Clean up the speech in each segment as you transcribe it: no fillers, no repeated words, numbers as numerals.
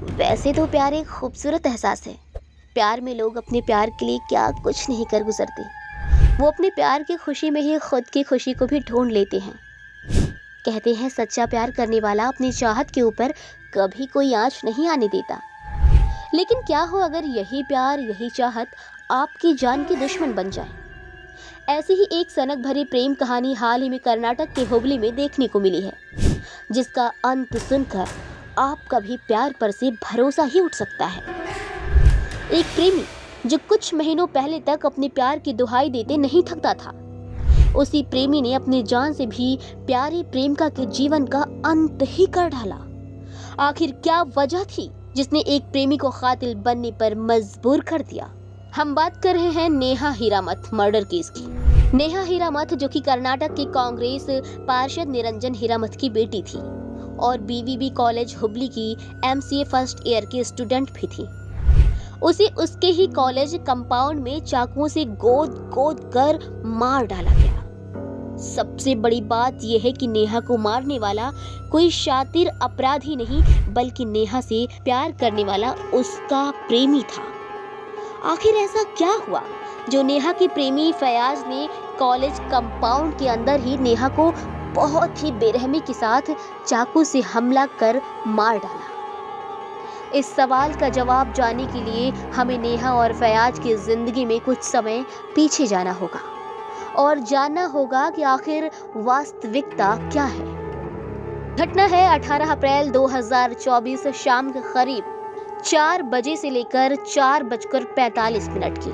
वैसे तो प्यार एक खूबसूरत एहसास है। प्यार में लोग अपने प्यार के लिए क्या कुछ नहीं कर गुजरते। वो अपने प्यार की खुशी में ही खुद की खुशी को भी ढूंढ लेते हैं। कहते हैं सच्चा प्यार करने वाला अपनी चाहत के ऊपर कभी कोई आंच नहीं आने देता। लेकिन क्या हो अगर यही प्यार, यही चाहत आपकी जान की दुश्मन बन जाए। ऐसी ही एक सनक भरी प्रेम कहानी हाल ही में कर्नाटक के हुबली में देखने को मिली है, जिसका अंत सुनकर आपका भी प्यार पर से भरोसा ही उठ सकता है। एक प्रेमी जो कुछ महीनों पहले तक अपने प्यार की दुहाई देते नहीं थकता था, उसी प्रेमी ने अपनी जान से भी प्यारी प्रेमिका के जीवन का अंत ही कर डाला। आखिर क्या वजह थी जिसने एक प्रेमी को कातिल बनने पर मजबूर कर दिया? हम बात कर रहे हैं नेहा हीरामठ मर्डर केस की। नेहा हीरामठ जो कि कर्नाटक के कांग्रेस पार्षद निरंजन हीरामठ की बेटी थी और बीवीबी कॉलेज हुबली की एमसीए फर्स्ट ईयर की स्टूडेंट भी थी। उसे उसके ही कॉलेज कंपाउंड में चाकुओं से गोद गोद कर मार डाला गया। सबसे बड़ी बात यह है कि नेहा को मारने वाला कोई शातिर अपराधी नहीं, बल्कि नेहा से प्यार करने वाला उसका प्रेमी था। आखिर ऐसा क्या हुआ जो नेहा के प्रेमी फयाज ने कॉलेज कंपाउंड के अंदर ही नेहा को बहुत ही बेरहमी के साथ चाकू से हमला कर मार डाला? इस सवाल का जवाब जानने के लिए हमें नेहा और फयाज की जिंदगी में कुछ समय पीछे जाना होगा और जानना होगा कि आखिर वास्तविकता क्या है। घटना है 18 अप्रैल 2024 शाम के करीब 4 बजे से लेकर 4:45 की,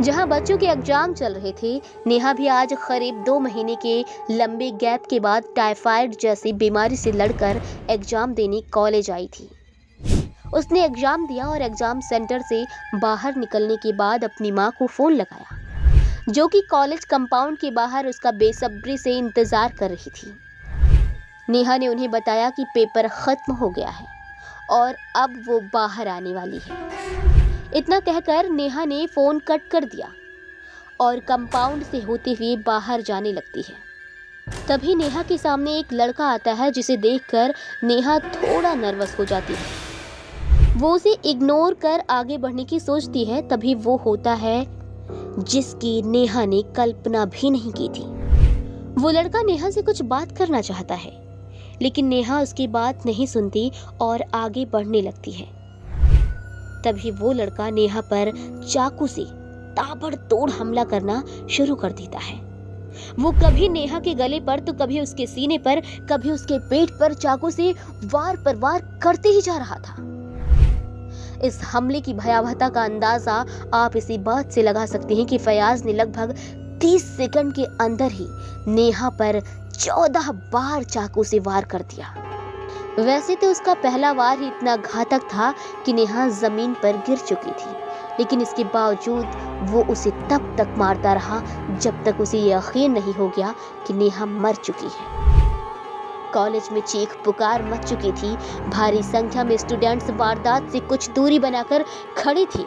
जहां बच्चों के एग्जाम चल रहे थे। नेहा भी आज करीब 2 महीने के लंबे गैप के बाद टाइफाइड जैसी बीमारी से लड़कर एग्जाम देने कॉलेज आई थी। उसने एग्जाम दिया और एग्जाम सेंटर से बाहर निकलने के बाद अपनी मां को फोन लगाया, जो कि कॉलेज कंपाउंड के बाहर उसका बेसब्री से इंतजार कर रही थी। नेहा ने उन्हें बताया कि पेपर खत्म हो गया है और अब वो बाहर आने वाली है। इतना कहकर नेहा ने फोन कट कर दिया और कंपाउंड से होते हुए बाहर जाने लगती है। तभी नेहा के सामने एक लड़का आता है, जिसे देखकर नेहा थोड़ा नर्वस हो जाती है। वो उसे इग्नोर कर आगे बढ़ने की सोचती है। तभी वो होता है जिसकी नेहा ने कल्पना भी नहीं की थी। वो लड़का नेहा से कुछ बात करना चाहता है, लेकिन नेहा उसकी बात नहीं सुनती और आगे बढ़ने लगती है। तभी वो लड़का नेहा पर चाकू से ताबड़तोड़ हमला करना शुरू कर देता है। वो कभी नेहा के गले पर तो कभी उसके सीने पर, कभी उसके पेट पर चाकू से वार पर वार करते ही जा रहा था। इस हमले की भयावहता का अंदाजा आप इसी बात से लगा सकते हैं कि फयाज ने लगभग 30 सेकंड के अंदर ही नेहा पर 14 बार चाकू से वार कर दिया। वैसे तो उसका पहला वार ही इतना घातक था कि नेहा जमीन पर गिर चुकी थी, लेकिन इसके बावजूद वो उसे तब तक मारता रहा जब तक उसे यकीन नहीं हो गया कि नेहा मर चुकी है। कॉलेज में चीख पुकार मच चुकी थी। भारी संख्या में स्टूडेंट्स वारदात से कुछ दूरी बनाकर खड़ी थी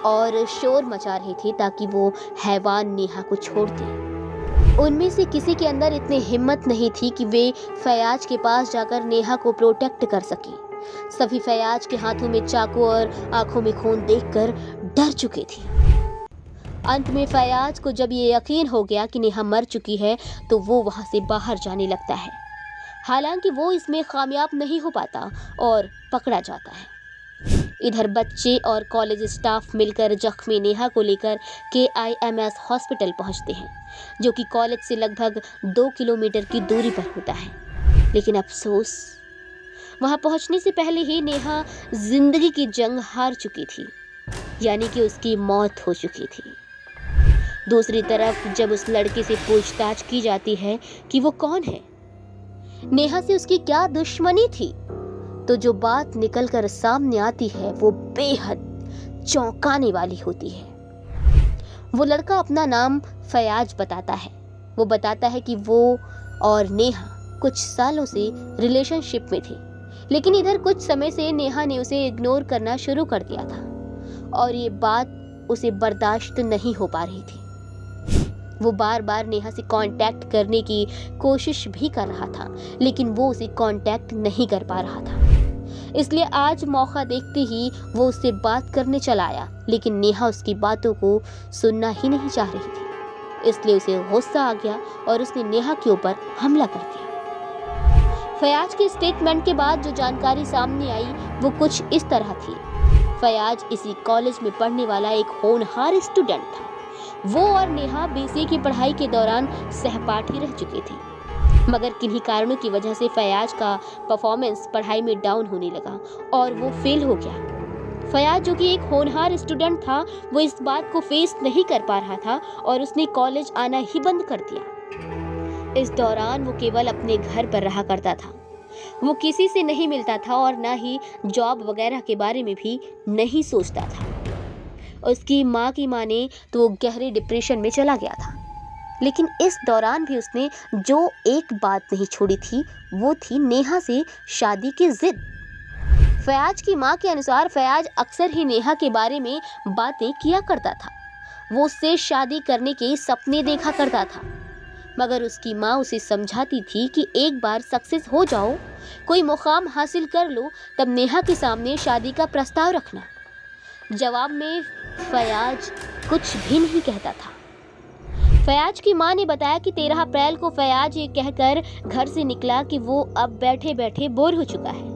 और शोर मचा रही थी ताकि वो हैवान नेहा को छोड़ दे। उनमें से किसी के अंदर इतनी हिम्मत नहीं थी कि वे फयाज के पास जाकर नेहा को प्रोटेक्ट कर सके। सभी फयाज के हाथों में चाकू और आंखों में खून देखकर डर चुके थे। अंत में फयाज को जब ये यकीन हो गया कि नेहा मर चुकी है तो वो वहां से बाहर जाने लगता है। हालांकि वो इसमें कामयाब नहीं हो पाता और पकड़ा जाता है। इधर बच्चे और कॉलेज स्टाफ मिलकर जख्मी नेहा को लेकर KIMS हॉस्पिटल पहुंचते हैं, जो कि कॉलेज से लगभग 2 किलोमीटर की दूरी पर होता है। लेकिन अफसोस, वहां पहुंचने से पहले ही नेहा जिंदगी की जंग हार चुकी थी, यानी कि उसकी मौत हो चुकी थी। दूसरी तरफ जब उस लड़के से पूछताछ की जाती है कि वो कौन है, नेहा से उसकी क्या दुश्मनी थी, तो जो बात निकलकर सामने आती है वो बेहद चौंकाने वाली होती है। वो लड़का अपना नाम फयाज बताता है। वो बताता है कि वो और नेहा कुछ सालों से रिलेशनशिप में थे, लेकिन इधर कुछ समय से नेहा ने उसे इग्नोर करना शुरू कर दिया था और ये बात उसे बर्दाश्त नहीं हो पा रही थी। वो बार बार नेहा से कांटेक्ट करने की कोशिश भी कर रहा था, लेकिन वो उसे कांटेक्ट नहीं कर पा रहा था। इसलिए आज मौका देखते ही वो उससे बात करने चला आया, लेकिन नेहा उसकी बातों को सुनना ही नहीं चाह रही थी। इसलिए उसे गुस्सा आ गया और उसने नेहा के ऊपर हमला कर दिया। फयाज के स्टेटमेंट के बाद जो जानकारी सामने आई वो कुछ इस तरह थी। फयाज इसी कॉलेज में पढ़ने वाला एक होनहार स्टूडेंट था। वो और नेहा बीसीए की पढ़ाई के दौरान सहपाठी रह चुके थे, मगर किन्हीं कारणों की वजह से फयाज का परफॉर्मेंस पढ़ाई में डाउन होने लगा और वो फेल हो गया। फयाज जो कि एक होनहार स्टूडेंट था, वो इस बात को फेस नहीं कर पा रहा था और उसने कॉलेज आना ही बंद कर दिया। इस दौरान वो केवल अपने घर पर रहा करता था। वो किसी से नहीं मिलता था और ना ही जॉब वगैरह के बारे में भी नहीं सोचता था। उसकी माँ की माने तो वो गहरे डिप्रेशन में चला गया था, लेकिन इस दौरान भी उसने जो एक बात नहीं छोड़ी थी वो थी नेहा से शादी की जिद। फयाज की माँ के अनुसार फयाज अक्सर ही नेहा के बारे में बातें किया करता था। वो उससे शादी करने के सपने देखा करता था, मगर उसकी माँ उसे समझाती थी कि एक बार सक्सेस हो जाओ, कोई मुकाम हासिल कर लो, तब नेहा के सामने शादी का प्रस्ताव रखना। जवाब में फयाज कुछ भी नहीं कहता था। फयाज की माँ ने बताया कि 13 अप्रैल को फयाज ये कहकर घर से निकला कि वो अब बैठे बैठे बोर हो चुका है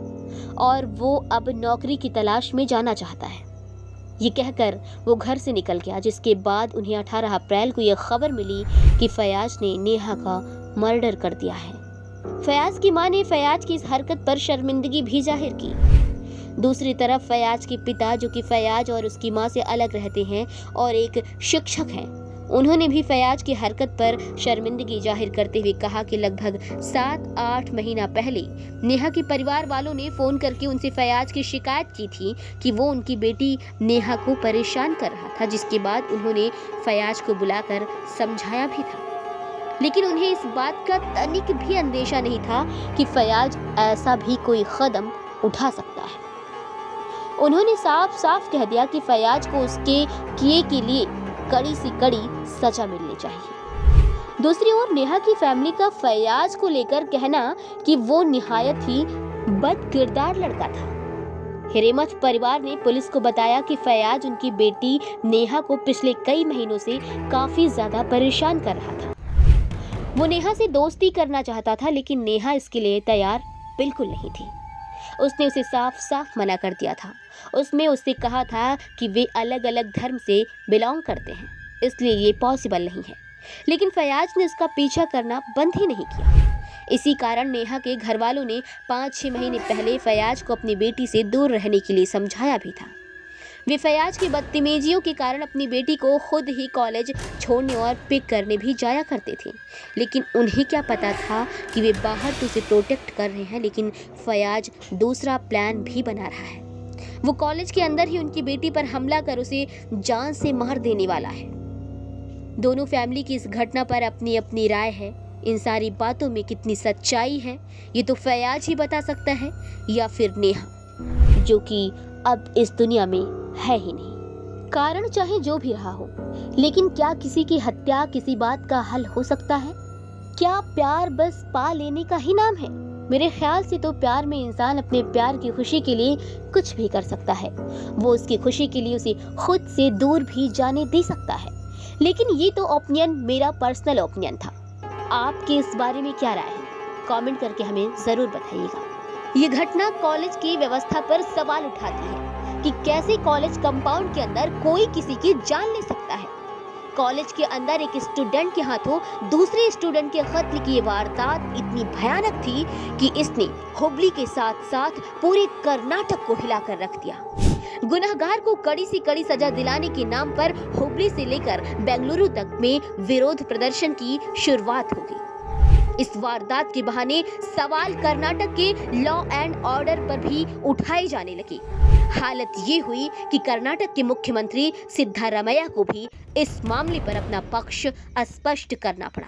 और वो अब नौकरी की तलाश में जाना चाहता है। ये कहकर वो घर से निकल गया, जिसके बाद उन्हें 18 अप्रैल को यह खबर मिली कि फयाज ने नेहा का मर्डर कर दिया है। फयाज की मां ने फयाज की इस हरकत पर शर्मिंदगी भी जाहिर की। दूसरी तरफ फयाज के पिता, जो कि फयाज और उसकी मां से अलग रहते हैं और एक शिक्षक हैं, उन्होंने भी फयाज की हरकत पर शर्मिंदगी जाहिर करते हुए कहा कि लगभग 7-8 महीना पहले नेहा के परिवार वालों ने फोन करके उनसे फयाज की शिकायत की थी कि वो उनकी बेटी नेहा को परेशान कर रहा था, जिसके बाद उन्होंने फयाज को बुलाकर समझाया भी था, लेकिन उन्हें इस बात का तनिक भी अंदेशा नहीं था कि फयाज ऐसा भी कोई कदम उठा सकता है। उन्होंने साफ साफ कह दिया कि फयाज को उसके किए के लिए कड़ी से कड़ी सजा मिलनी चाहिए। दूसरी ओर नेहा की फैमिली का फयाज को लेकर कहना कि वो निहायत ही बदकिरदार लड़का था। हिरेमत परिवार ने पुलिस को बताया कि फयाज उनकी बेटी नेहा को पिछले कई महीनों से काफी ज्यादा परेशान कर रहा था। वो नेहा से दोस्ती करना चाहता था, लेकिन नेहा इसके लिए तैयार बिल्कुल नहीं थी। उसने उसे साफ साफ मना कर दिया था। उसने उससे कहा था कि वे अलग अलग धर्म से बिलोंग करते हैं, इसलिए ये पॉसिबल नहीं है, लेकिन फयाज ने उसका पीछा करना बंद ही नहीं किया। इसी कारण नेहा के घर वालों ने 5-6 महीने पहले फयाज को अपनी बेटी से दूर रहने के लिए समझाया भी था। वे फयाज की बदतमीजियों के कारण अपनी बेटी को खुद ही कॉलेज छोड़ने और पिक करने भी जाया करते थे, लेकिन उन्हें क्या पता था कि वे बाहर तो उसे प्रोटेक्ट कर रहे हैं, लेकिन फयाज दूसरा प्लान भी बना रहा है। वो कॉलेज के अंदर ही उनकी बेटी पर हमला कर उसे जान से मार देने वाला है। दोनों फैमिली की इस घटना पर अपनी अपनी राय है। इन सारी बातों में कितनी सच्चाई है ये तो फयाज ही बता सकता है, या फिर नेहा, जो कि अब इस दुनिया में है ही नहीं। कारण चाहे जो भी रहा हो, लेकिन क्या किसी की हत्या किसी बात का हल हो सकता है? क्या प्यार बस पा लेने का ही नाम है? मेरे ख्याल से तो प्यार में इंसान अपने प्यार की खुशी के लिए कुछ भी कर सकता है। वो उसकी खुशी के लिए उसे खुद से दूर भी जाने दे सकता है। लेकिन ये तो ओपिनियन, मेरा पर्सनल ओपिनियन था। आपके इस बारे में क्या राय है? कमेंट करके हमें जरूर बताइएगा। ये घटना कॉलेज की व्यवस्था पर सवाल उठाती है कि कैसे कॉलेज कंपाउंड के अंदर कोई किसी की जान ले सकता है। कॉलेज के अंदर एक स्टूडेंट के हाथों दूसरे स्टूडेंट के कत्ल की वारदात इतनी भयानक थी कि इसने हुबली के साथ साथ पूरे कर्नाटक को हिलाकर रख दिया। गुनहगार को कड़ी से कड़ी सजा दिलाने के नाम पर हुबली से लेकर बेंगलुरु तक में विरोध प्रदर्शन की शुरुआत हो गई। इस वारदात के बहाने सवाल कर्नाटक के लॉ एंड ऑर्डर पर भी उठाए जाने लगे। हालत ये हुई कि कर्नाटक के मुख्यमंत्री सिद्धारमैया को भी इस मामले पर अपना पक्ष स्पष्ट करना पड़ा।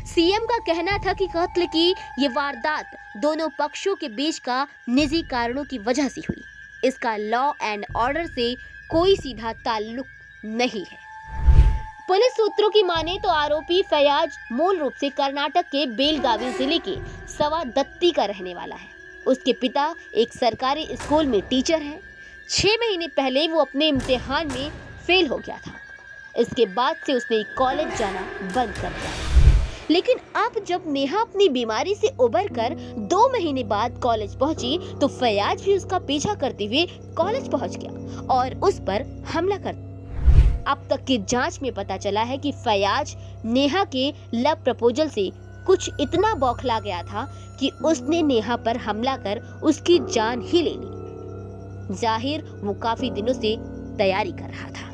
सीएम का कहना था कि कत्ल की ये वारदात दोनों पक्षों के बीच का निजी कारणों की वजह से हुई। इसका लॉ एंड ऑर्डर से कोई सीधा ताल्लुक नहीं है। पुलिस सूत्रों की माने तो आरोपी फयाज मूल रूप से कर्नाटक के बेलगावी जिले के सवादत्ती का रहने वाला है। उसके पिता एक सरकारी स्कूल में टीचर हैं। 6 महीने पहले वो अपने इम्तिहान में फेल हो गया था। इसके बाद से उसने कॉलेज जाना बंद कर दिया। लेकिन अब जब नेहा अपनी बीमारी से उबर कर 2 महीने बाद कॉलेज पहुंची तो फयाज भी उसका पीछा करते हुए कॉलेज पहुंच गया और उस पर हमला कर दिया। अब तक की जांच में पता चला है कि फयाज नेहा के लव प्रपोजल से कुछ इतना बौखला गया था कि उसने नेहा पर हमला कर उसकी जान ही ले ली। जाहिर वो काफी दिनों से तैयारी कर रहा था।